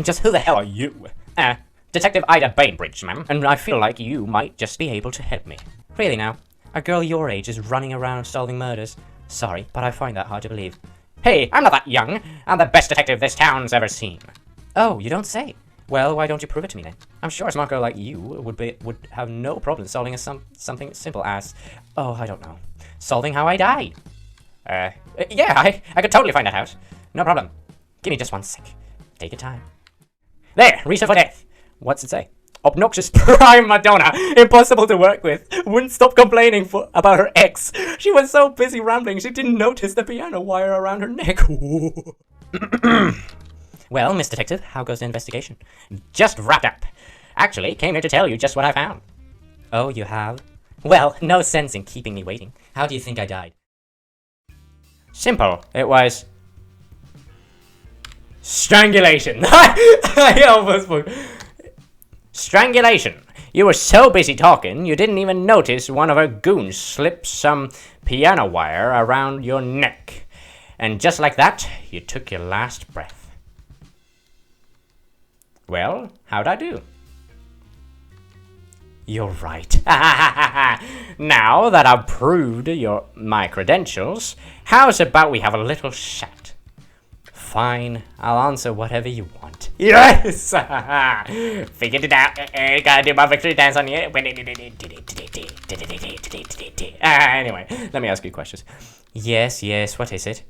And just who the hell are you? Detective Ida Bainbridge, ma'am. And I feel like you might just be able to help me. Really now? A girl your age is running around solving murders? Sorry, but I find that hard to believe. Hey, I'm not that young. I'm the best detective this town's ever seen. Oh, you don't say? Well, why don't you prove it to me then? I'm sure a smart girl like you would have no problem solving something as simple as, oh, I don't know, solving how I died. Yeah, I could totally find that out. No problem. Give me just 1 sec. Take your time. There, reason for death. What's it say? Obnoxious prime Madonna, impossible to work with, wouldn't stop complaining about her ex. She was so busy rambling she didn't notice the piano wire around her neck. Well, Miss Detective, how goes the investigation? Just wrapped up. Actually, came here to tell you just what I found. Oh, you have? Well, no sense in keeping me waiting. How do you think I died? Simple. It was... strangulation. I almost... Strangulation. You were so busy talking, you didn't even notice one of her goons slipped some piano wire around your neck. And just like that, you took your last breath. Well, how'd I do? You're right. Now that I've proved my credentials, how's about we have a little chat? Fine, I'll answer whatever you want. Yes! Figured it out. Gotta do my victory dance on you. Anyway, let me ask you questions. Yes, what is it?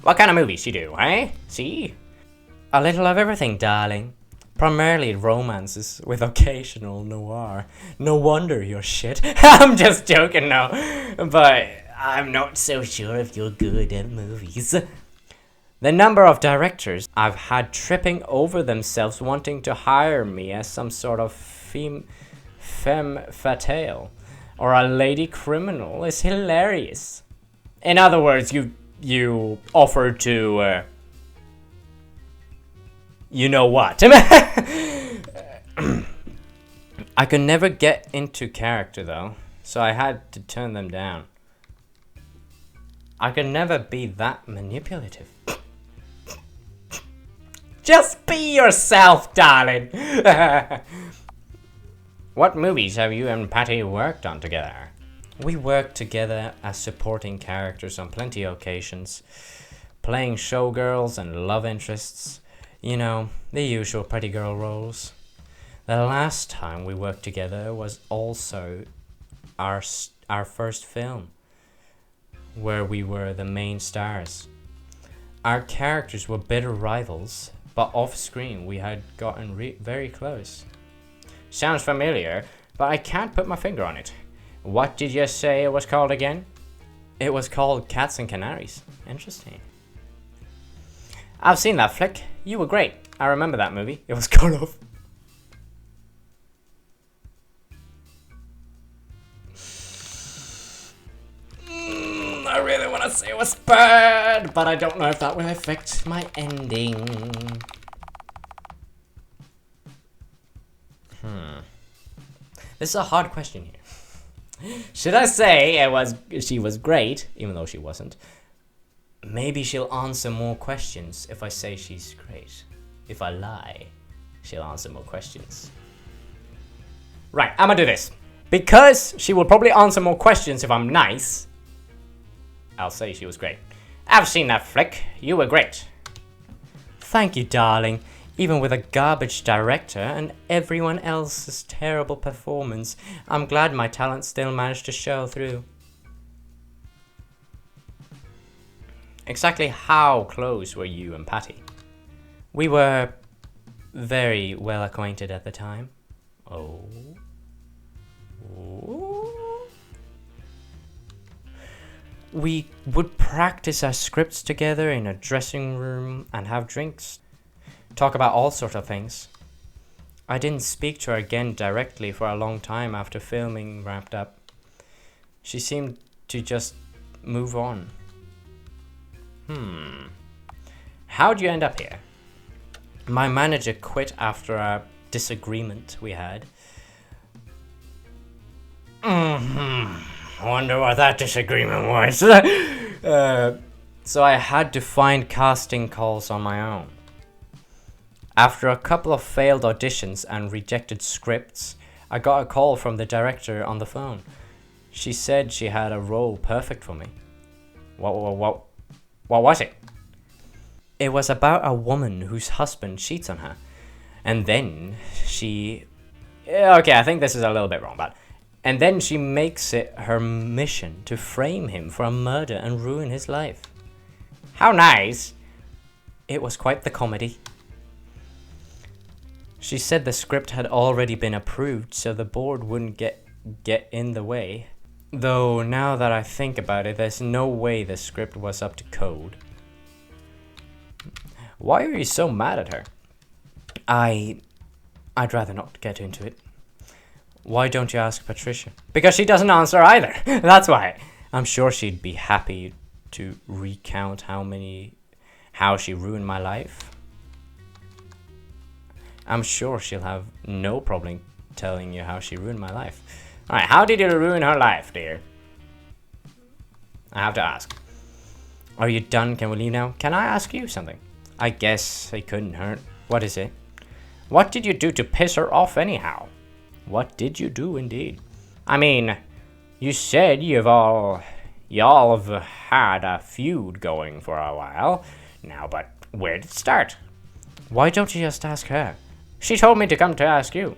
What kind of movies you do, eh? See? A little of everything, darling. Primarily romances with occasional noir. No wonder you're shit. I'm just joking, no. But I'm not so sure if you're good at movies. The number of directors I've had tripping over themselves wanting to hire me as some sort of femme fatale or a lady criminal is hilarious. In other words, you offer to... you know what? I could never get into character though, so I had to turn them down. I could never be that manipulative. Just be yourself, darling. What movies have you and Patty worked on together? We worked together as supporting characters on plenty of occasions, playing showgirls and love interests. You know, the usual pretty girl roles. The last time we worked together was also our first film, where we were the main stars. Our characters were bitter rivals, but off-screen we had gotten very close. Sounds familiar, but I can't put my finger on it. What did you say it was called again? It was called Cats and Canaries. Interesting. I've seen that flick. You were great. I remember that movie. It was cut off. I really want to say it was bad, but I don't know if that will affect my ending. This is a hard question here. Should I say she was great, even though she wasn't? Maybe she'll answer more questions if I say she's great. If I lie, she'll answer more questions. Right, I'm gonna do this. Because she will probably answer more questions if I'm nice, I'll say she was great. I've seen that flick. You were great. Thank you, darling. Even with a garbage director and everyone else's terrible performance, I'm glad my talent still managed to show through. Exactly how close were you and Patty? We were very well acquainted at the time. Oh. We would practice our scripts together in a dressing room and have drinks. Talk about all sorts of things. I didn't speak to her again directly for a long time after filming wrapped up. She seemed to just move on. How'd you end up here? My manager quit after a disagreement we had. Wonder what that disagreement was. So I had to find casting calls on my own. After a couple of failed auditions and rejected scripts, I got a call from the director on the phone. She said she had a role perfect for me. What was it? It was about a woman whose husband cheats on her. And then she... Okay, I think this is a little bit wrong, but... And then she makes it her mission to frame him for a murder and ruin his life. How nice! It was quite the comedy. She said the script had already been approved, so the board wouldn't get in the way. Though, now that I think about it, there's no way the script was up to code. Why are you so mad at her? I'd rather not get into it. Why don't you ask Patricia? Because she doesn't answer either. That's why. I'm sure she'd be happy to recount how she ruined my life. I'm sure she'll have no problem telling you how she ruined my life. Alright, how did you ruin her life, dear? I have to ask. Are you done? Can we leave now? Can I ask you something? I guess it couldn't hurt. What is it? What did you do to piss her off anyhow? What did you do indeed? I mean, you said y'all have had a feud going for a while now, but where did it start? Why don't you just ask her? She told me to come to ask you.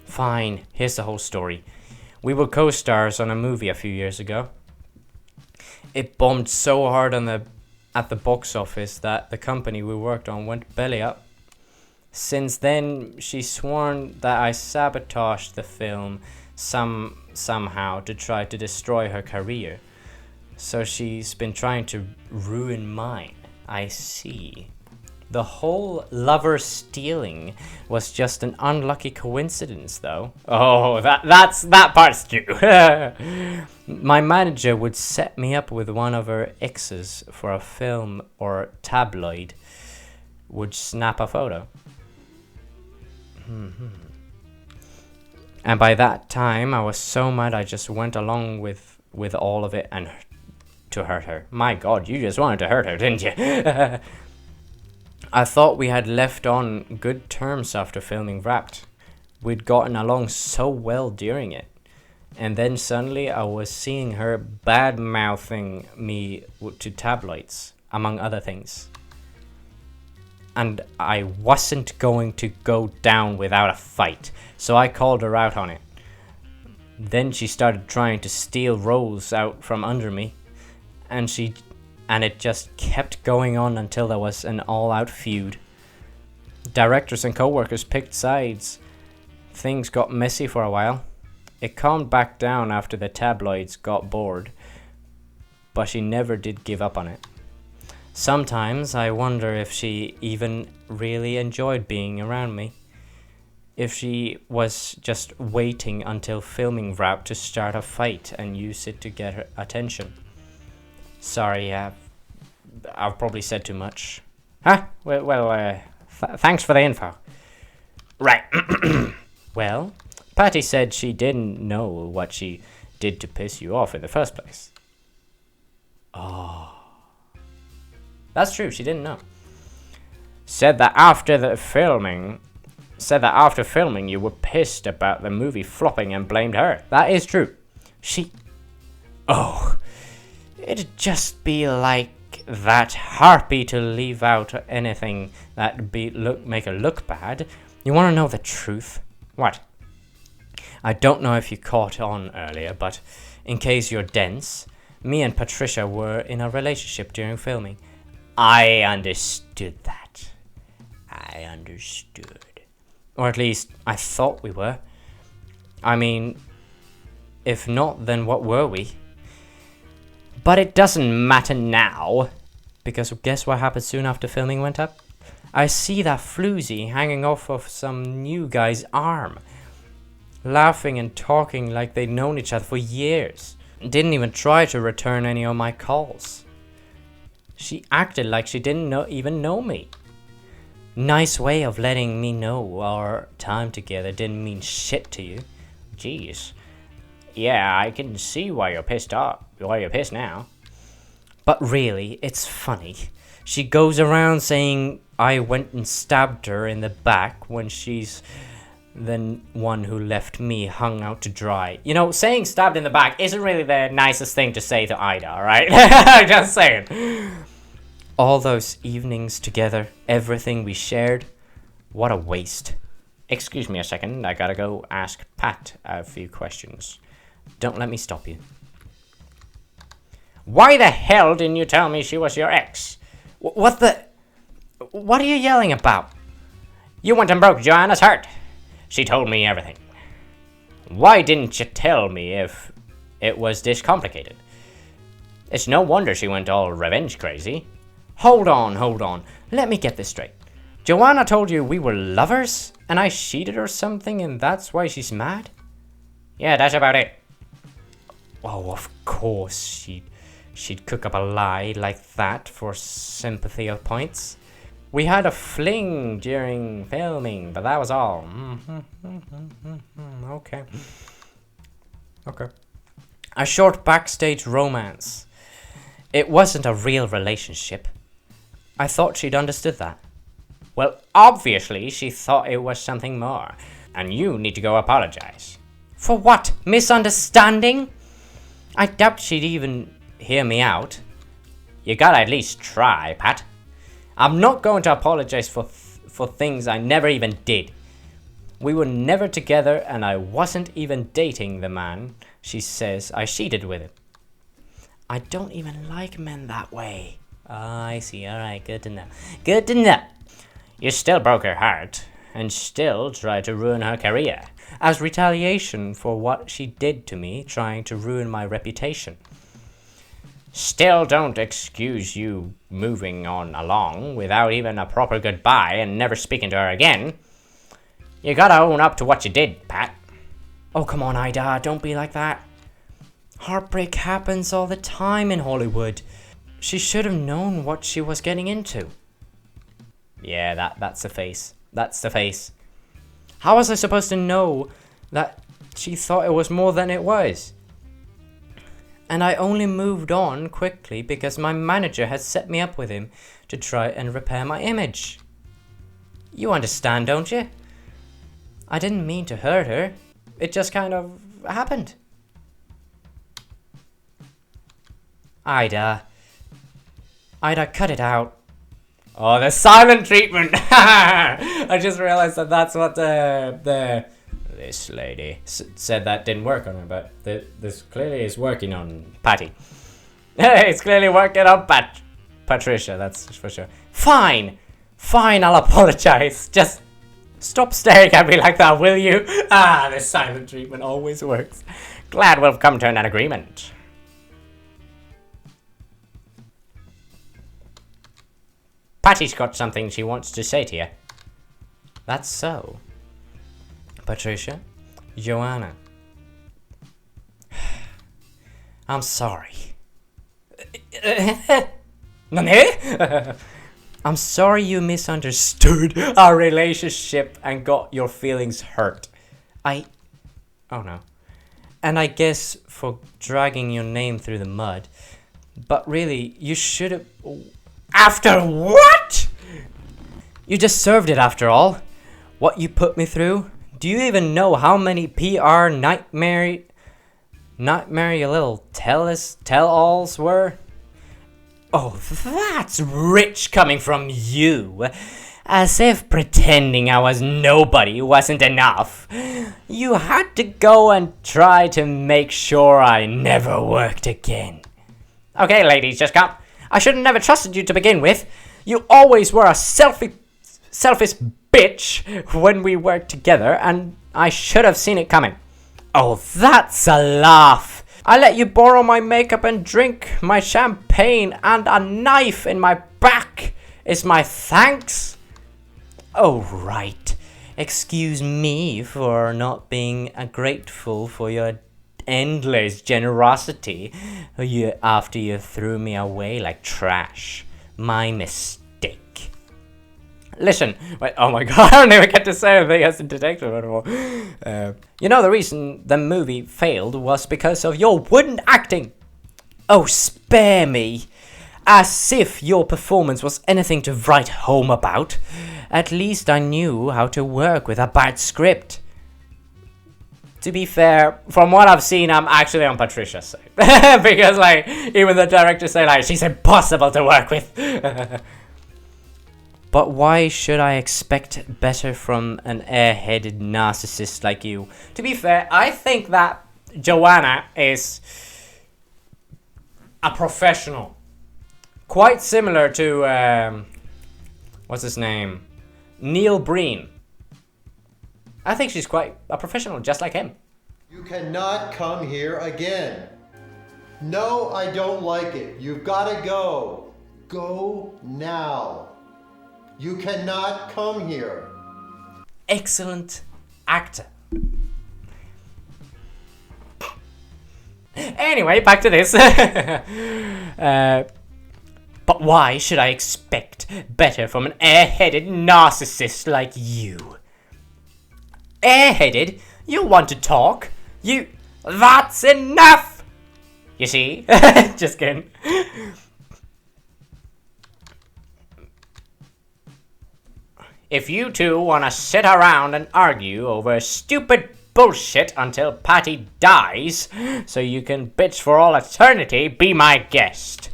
Fine, here's the whole story. We were co-stars on a movie a few years ago. It bombed so hard at the box office that the company we worked on went belly up. Since then, she's sworn that I sabotaged the film somehow to try to destroy her career. So she's been trying to ruin mine. I see. The whole lover stealing was just an unlucky coincidence, though. Oh, that part's true. My manager would set me up with one of her exes for a film or tabloid. Would snap a photo. And by that time, I was so mad I just went along with all of it and to hurt her. My God, you just wanted to hurt her, didn't you? I thought we had left on good terms after filming Wrapped. We'd gotten along so well during it. And then suddenly I was seeing her bad-mouthing me to tabloids, among other things. And I wasn't going to go down without a fight, so I called her out on it. Then she started trying to steal roles out from under me, and it just kept going on until there was an all-out feud. Directors and co-workers picked sides. Things got messy for a while. It calmed back down after the tabloids got bored, but she never did give up on it. Sometimes I wonder if she even really enjoyed being around me. If she was just waiting until filming Wrap to start a fight and use it to get her attention. Sorry, I've probably said too much. Huh? Well, thanks for the info. Right. Well, Patty said she didn't know what she did to piss you off in the first place. Oh. That's true, she didn't know. Said that after filming you were pissed about the movie flopping and blamed her. That is true. Oh. It'd just be like that harpy to leave out anything that'd make her look bad. You want to know the truth? What? I don't know if you caught on earlier, but in case you're dense, me and Patricia were in a relationship during filming. I understood that. I understood. Or at least, I thought we were. I mean, if not, then what were we? But it doesn't matter now. Because guess what happened soon after filming went up? I see that floozy hanging off of some new guy's arm. Laughing and talking like they'd known each other for years. Didn't even try to return any of my calls. She acted like she didn't even know me. Nice way of letting me know our time together didn't mean shit to you. Jeez. Yeah, I can see why you're pissed off. Why you're pissed now. But really, it's funny. She goes around saying I went and stabbed her in the back when she's the one who left me hung out to dry. You know, saying stabbed in the back isn't really the nicest thing to say to Ida, alright? Just saying. All those evenings together, everything we shared, what a waste. Excuse me a second, I gotta go ask Pat a few questions. Don't let me stop you. Why the hell didn't you tell me she was your ex? What are you yelling about? You went and broke Joanna's heart. She told me everything. Why didn't you tell me if it was this complicated? It's no wonder she went all revenge crazy. Hold on. Let me get this straight. Joanna told you we were lovers, and I cheated or something, and that's why she's mad? Yeah, that's about it. Oh, of course, she'd cook up a lie like that for sympathy of points. We had a fling during filming, but that was all. Okay. A short backstage romance. It wasn't a real relationship. I thought she'd understood that. Well, obviously she thought it was something more, and you need to go apologize. For what? Misunderstanding? I doubt she'd even hear me out. You gotta at least try, Pat. I'm not going to apologize for things I never even did. We were never together, and I wasn't even dating the man she says I cheated with him. I don't even like men that way. I see. Alright, good to know. You still broke her heart, and still tried to ruin her career, as retaliation for what she did to me, trying to ruin my reputation. Still don't excuse you moving on along without even a proper goodbye and never speaking to her again. You gotta own up to what you did, Pat. Oh, come on, Ida, don't be like that. Heartbreak happens all the time in Hollywood. She should have known what she was getting into. Yeah, that's the face. That's the face. How was I supposed to know that she thought it was more than it was? And I only moved on quickly because my manager had set me up with him to try and repair my image. You understand, don't you? I didn't mean to hurt her. It just kind of happened. Ida, cut it out. Oh, the silent treatment. I just realized that that's what this lady said that didn't work on her, but this clearly is working on Patty. It's clearly working on Patricia, that's for sure. Fine, I'll apologize. Just stop staring at me like that, will you? The silent treatment always works. Glad we've come to an agreement. Patty's got something she wants to say to you. That's so. Patricia, Joanna. I'm sorry. I'm sorry you misunderstood our relationship and got your feelings hurt. Oh no. And I guess for dragging your name through the mud. But really, you should have... After what? You deserved it after all. What you put me through. Do you even know how many PR nightmare little tell-alls were? Oh, that's rich coming from you. As if pretending I was nobody wasn't enough. You had to go and try to make sure I never worked again. Okay, ladies, just come. I should have never trusted you to begin with. You always were a selfish bitch when we worked together, and I should have seen it coming. Oh, that's a laugh. I let you borrow my makeup and drink, my champagne, and a knife in my back. Is my thanks? Oh, right. Excuse me for not being grateful for your endless generosity after you threw me away like trash. My mistake. Listen, wait, oh my god, I don't even get to say anything as a detective anymore. You know the reason the movie failed was because of your wooden acting. Oh, spare me. As if your performance was anything to write home about. At least I knew how to work with a bad script. To be fair, from what I've seen, I'm actually on Patricia's side. Because, like, even the directors say, like, she's impossible to work with. But why should I expect better from an airheaded narcissist like you? To be fair, I think that Joanna is a professional. Quite similar to, what's his name? Neil Breen. I think she's quite a professional, just like him. You cannot come here again. No, I don't like it. You've got to go. Go now. You cannot come here. Excellent actor. Anyway, back to this. But why should I expect better from an airheaded narcissist like you? Airheaded? You want to talk? That's enough! You see? Just kidding. If you two want to sit around and argue over stupid bullshit until Patty dies, so you can bitch for all eternity, be my guest.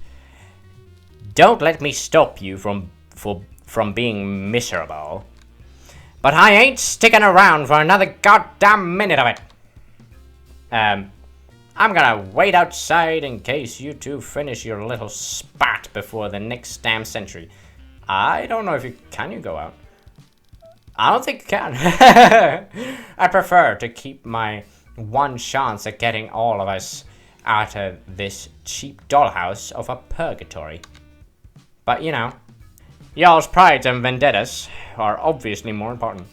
Don't let me stop you from being miserable. But I ain't sticking around for another goddamn minute of it. I'm gonna wait outside in case you two finish your little spat before the next damn century. I don't know if you go out? I don't think you can. I prefer to keep my one chance at getting all of us out of this cheap dollhouse of a purgatory. But you know, y'all's prides and vendettas are obviously more important.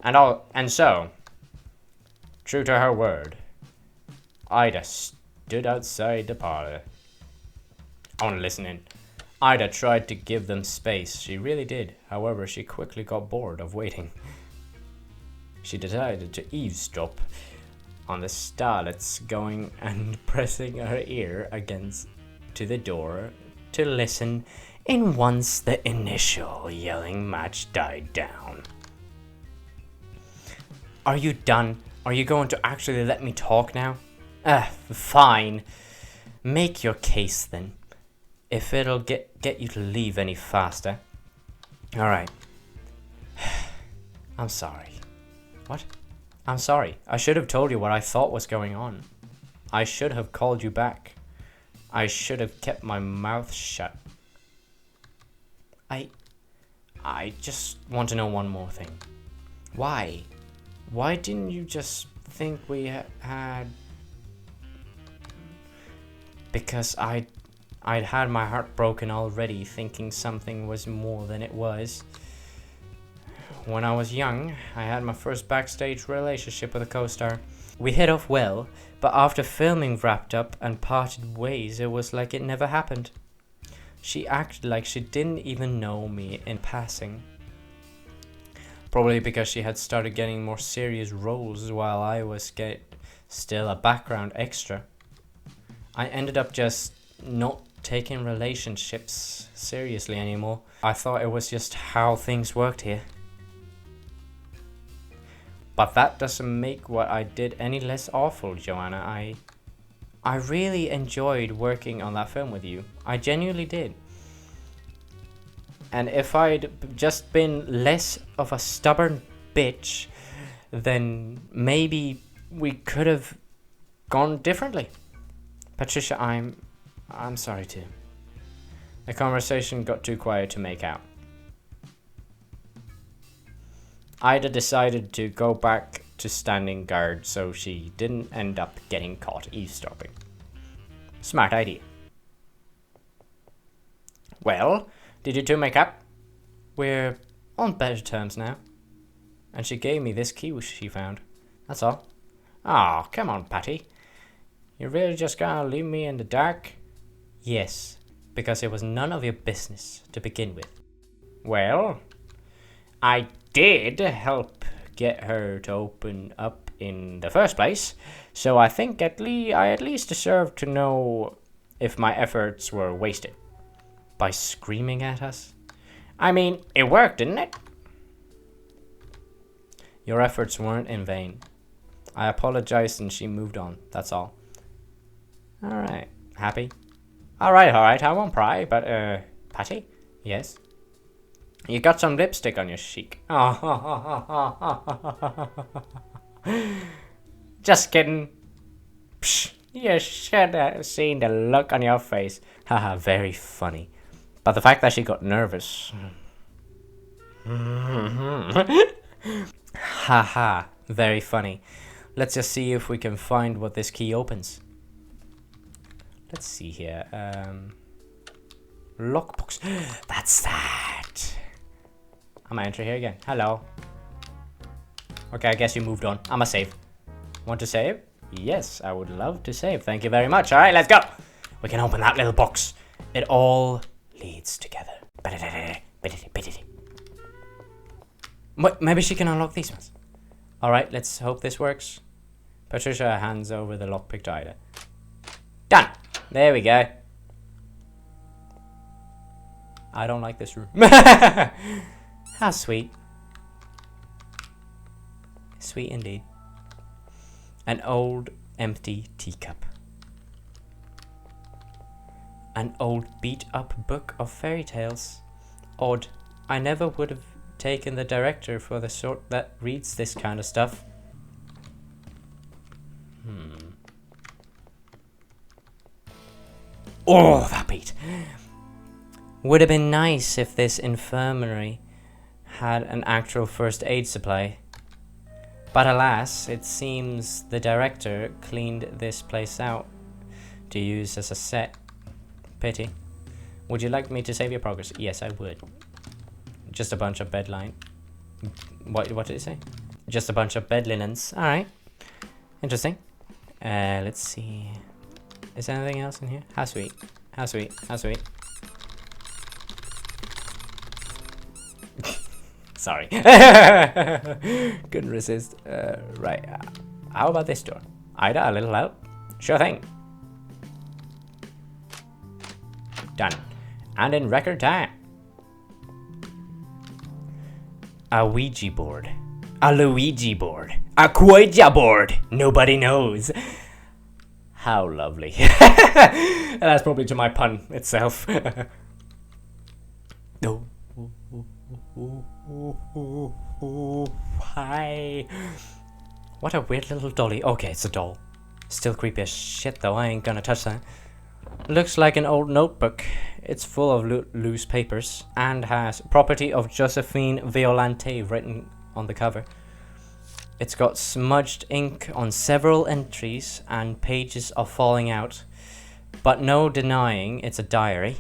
And so, true to her word, Ida stood outside the parlor. I want to listen in. Ida tried to give them space. She really did. However, she quickly got bored of waiting. She decided to eavesdrop on the starlets going and pressing her ear against to the door to listen in once the initial yelling match died down. Are you done? Are you going to actually let me talk now? Fine. Make your case then. If it'll get you to leave any faster. Alright. I'm sorry. What? I'm sorry. I should have told you what I thought was going on. I should have called you back. I should have kept my mouth shut. I just want to know one more thing. Why? Why didn't you just think we had... Because I'd had my heart broken already, thinking something was more than it was. When I was young, I had my first backstage relationship with a co-star. We hit off well, but after filming wrapped up and parted ways, it was like it never happened. She acted like she didn't even know me in passing. Probably because she had started getting more serious roles while I was still a background extra. I ended up just not taking relationships seriously anymore. I thought it was just how things worked here. But that doesn't make what I did any less awful, Joanna. I really enjoyed working on that film with you. I genuinely did. And if I'd just been less of a stubborn bitch, then maybe we could have gone differently. Patricia, I'm sorry too. The conversation got too quiet to make out. Ida decided to go back to standing guard so she didn't end up getting caught eavesdropping. Smart idea. Well, did you two make up? We're on better terms now. And she gave me this key she found. That's all. Aw, come on, Patty. You're really just gonna leave me in the dark? Yes, because it was none of your business to begin with. Well, I did help get her to open up in the first place, so I think I at least deserve to know if my efforts were wasted. By screaming at us? I mean, it worked, didn't it? Your efforts weren't in vain. I apologized and she moved on. That's all. Alright. Happy? Alright. I won't pry, but, Patty? Yes? You got some lipstick on your cheek. Just kidding. Psh, you should have seen the look on your face. Haha, very funny. But the fact that she got nervous. Haha, very funny. Let's just see if we can find what this key opens. Let's see here. Lockbox. That's that. I'm gonna enter here again. Hello. Okay, I guess you moved on. I'ma save. Want to save? Yes, I would love to save. Thank you very much. Alright, let's go. We can open that little box. It all leads together. Maybe she can unlock these ones. Alright, let's hope this works. Patricia hands over the lockpick to Ida. Done! There we go. I don't like this room. How sweet. Sweet indeed. An old empty teacup. An old beat up book of fairy tales. Odd. I never would have taken the director for the sort that reads this kind of stuff. Oh, that beat. Would have been nice if this infirmary had an actual first aid supply. But alas, it seems the director cleaned this place out to use as a set. Pity. Would you like me to save your progress? Yes, I would. Just a bunch of bed line. What did it say? Just a bunch of bed linens. Alright. Interesting. Let's see. Is there anything else in here? How sweet. How sweet. How sweet. Sorry. Couldn't resist. Right. How about this door? Ida, a little help? Sure thing. Done. And in record time. A Ouija board. A Luigi board. A Ouija board. Nobody knows. How lovely. That's probably to my pun itself. No. Hi. What a weird little dolly. Okay, it's a doll. Still creepy as shit though. I ain't gonna touch that. Looks like an old notebook. It's full of loose papers and has property of Josephine Violante written on the cover. It's got smudged ink on several entries and pages are falling out, but no denying it's a diary.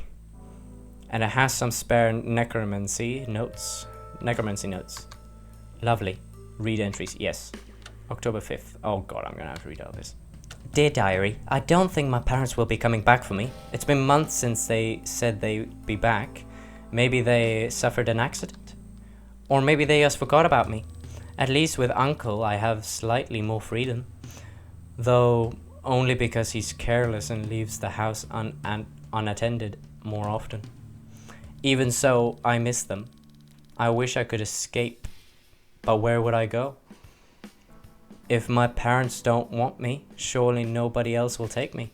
And it has some spare necromancy notes. Lovely. Read entries. Yes. October 5th. Oh god, I'm gonna have to read all this. Dear diary, I don't think my parents will be coming back for me. It's been months since they said they'd be back. Maybe they suffered an accident. Or maybe they just forgot about me. At least with Uncle I have slightly more freedom. Though only because he's careless and leaves the house unattended more often. Even so, I miss them. I wish I could escape. But where would I go? If my parents don't want me, surely nobody else will take me.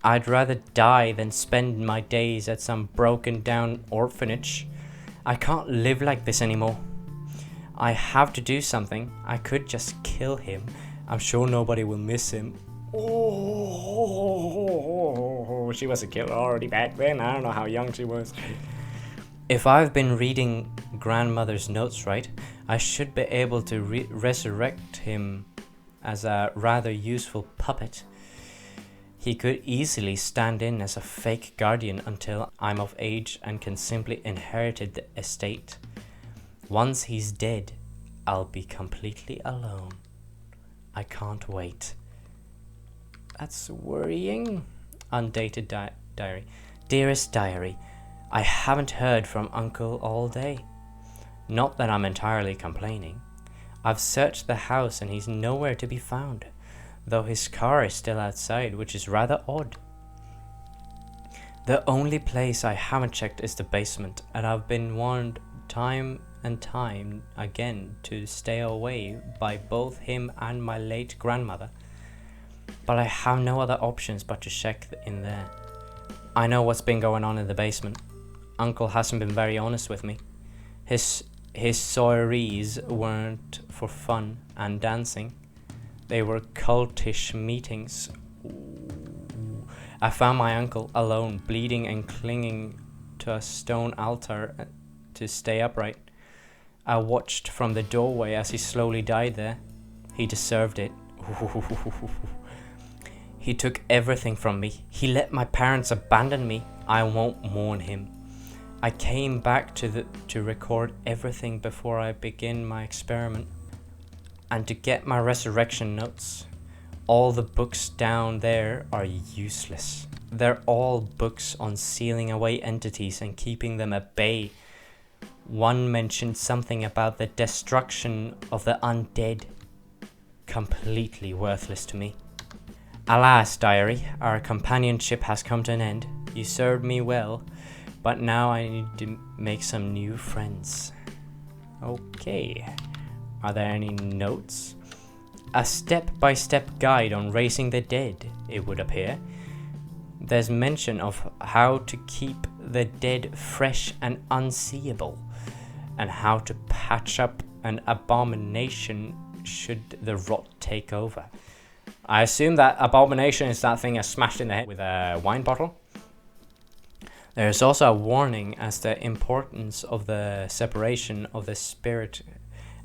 I'd rather die than spend my days at some broken down orphanage. I can't live like this anymore. I have to do something. I could just kill him. I'm sure nobody will miss him. Oh, she was a killer already back then. I don't know how young she was. If I've been reading grandmother's notes right, I should be able to resurrect him as a rather useful puppet. He could easily stand in as a fake guardian until I'm of age and can simply inherit the estate. Once he's dead, I'll be completely alone. I can't wait. That's worrying. Undated diary. Dearest diary, I haven't heard from Uncle all day. Not that I'm entirely complaining. I've searched the house and he's nowhere to be found, though his car is still outside, which is rather odd. The only place I haven't checked is the basement, and I've been warned time and time again to stay away by both him and my late grandmother. But I have no other options but to check in there. I know what's been going on in the basement. Uncle hasn't been very honest with me. His soirees weren't for fun and dancing. They were cultish meetings. Ooh. I found my uncle alone, bleeding and clinging to a stone altar to stay upright. I watched from the doorway as he slowly died there. He deserved it. He took everything from me. He let my parents abandon me. I won't mourn him. I came back to record everything before I begin my experiment and to get my resurrection notes. All the books down there are useless. They're all books on sealing away entities and keeping them at bay. One mentioned something about the destruction of the undead. Completely worthless to me. Alas, diary, our companionship has come to an end. You served me well, but now I need to make some new friends. Okay. Are there any notes? A step-by-step guide on raising the dead, it would appear. There's mention of how to keep the dead fresh and unseeable, and how to patch up an abomination should the rot take over. I assume that abomination is that thing I smashed in the head with a wine bottle. There is also a warning as the importance of the separation of the spirit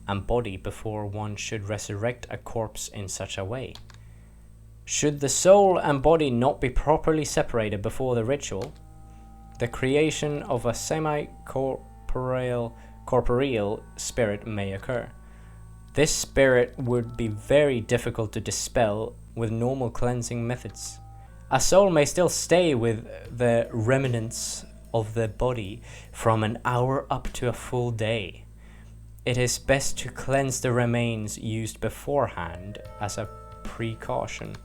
and body before one should resurrect a corpse in such a way. Should the soul and body not be properly separated before the ritual, the creation of a semi-corporeal spirit may occur. This spirit would be very difficult to dispel with normal cleansing methods. A soul may still stay with the remnants of the body from an hour up to a full day. It is best to cleanse the remains used beforehand as a precaution.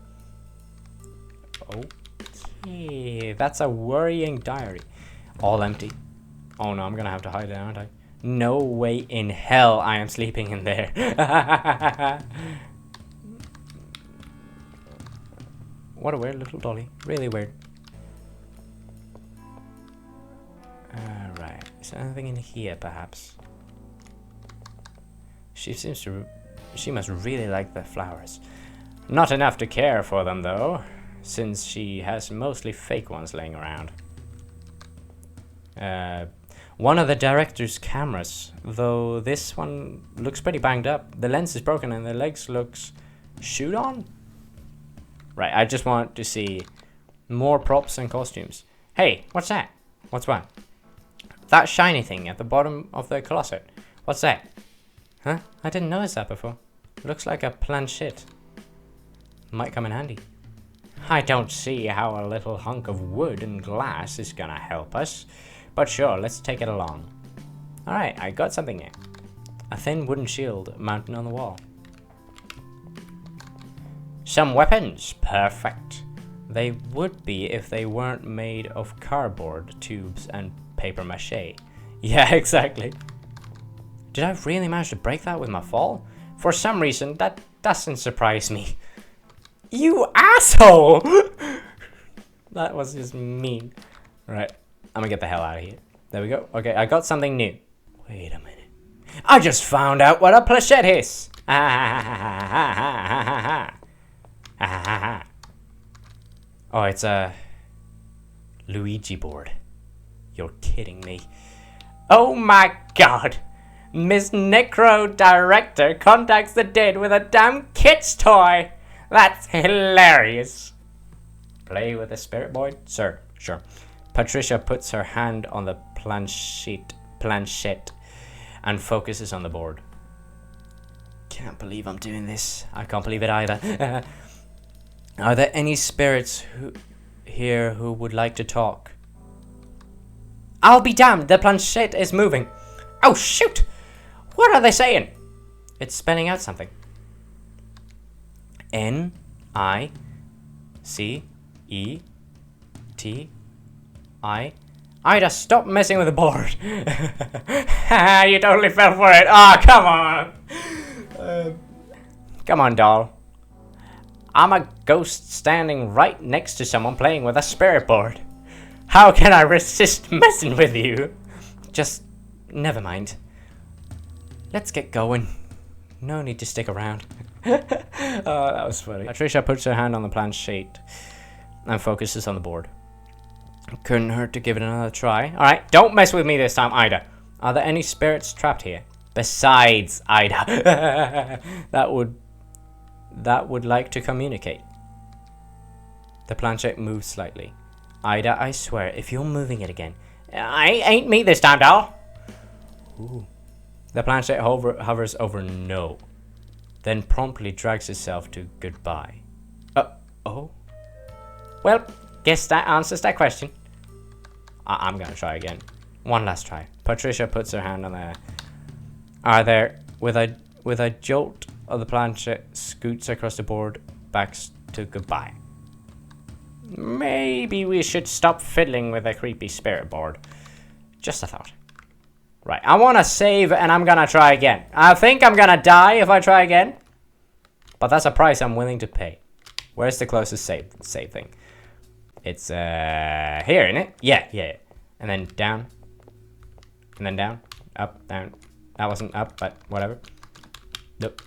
Okay, that's a worrying diary. All empty. Oh no, I'm gonna have to hide it, aren't I? No way in hell I am sleeping in there. What a weird little dolly. Really weird. Alright. Is there anything in here, perhaps? She must really like the flowers. Not enough to care for them, though, since she has mostly fake ones laying around. One of the director's cameras, though this one looks pretty banged up. The lens is broken and the legs looks shoot on. Right, I just want to see more props and costumes. Hey, what's that? What's what? That shiny thing at the bottom of the closet. What's that? Huh? I didn't notice that before. Looks like a planchette. Might come in handy. I don't see how a little hunk of wood and glass is gonna help us. But sure, let's take it along. Alright, I got something here. A thin wooden shield mounted on the wall. Some weapons. Perfect. They would be if they weren't made of cardboard tubes and paper mache. Yeah, exactly. Did I really manage to break that with my fall? For some reason, that doesn't surprise me. You asshole! That was just mean. Right, I'm gonna get the hell out of here. There we go. Okay, I got something new. Wait a minute. I just found out what a planchette is! Oh, it's a Luigi board. You're kidding me. Oh my god! Miss Necro Director contacts the dead with a damn kid's toy! That's hilarious! Play with the spirit board? Sir, sure. Patricia puts her hand on the planchette and focuses on the board. Can't believe I'm doing this. I can't believe it either. Are there any spirits here who would like to talk? I'll be damned, the planchette is moving. Oh shoot! What are they saying? It's spelling out something. N-I-C-E-T Ida, stop messing with the board. You totally fell for it. Oh, come on. Come on, doll. I'm a ghost standing right next to someone playing with a spirit board. How can I resist messing with you? Just, never mind. Let's get going. No need to stick around. Oh, that was funny. Patricia puts her hand on the planchette and focuses on the board. Couldn't hurt to give it another try. Alright, don't mess with me this time, Ida. Are there any spirits trapped here? Besides, Ida. That would like to communicate. The planchette moves slightly. Ida, I swear, if you're moving it again... I ain't me this time, doll. Ooh. The planchette hovers over no. Then promptly drags itself to goodbye. Oh? Well, guess that answers that question. I'm gonna try again. One last try. Patricia puts her hand on the... Are there... With a jolt of the planchette scoots across the board, backs to goodbye. Maybe we should stop fiddling with a creepy spirit board. Just a thought. Right, I want to save and I'm gonna try again. I think I'm gonna die if I try again. But that's a price I'm willing to pay. Where's the closest save thing? It's here, isn't it? Yeah. And then down. And then down. Up, down. That wasn't up, but whatever. Nope.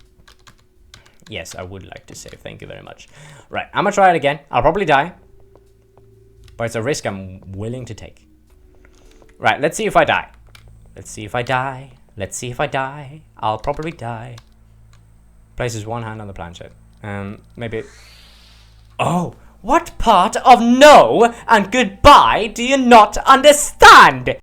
Yes, I would like to save. Thank you very much. Right, I'm gonna try it again. I'll probably die. But it's a risk I'm willing to take. Right, let's see if I die. Let's see if I die. Let's see if I die. I'll probably die. Places one hand on the planchette. Maybe... Oh! What part of no and goodbye do you not understand?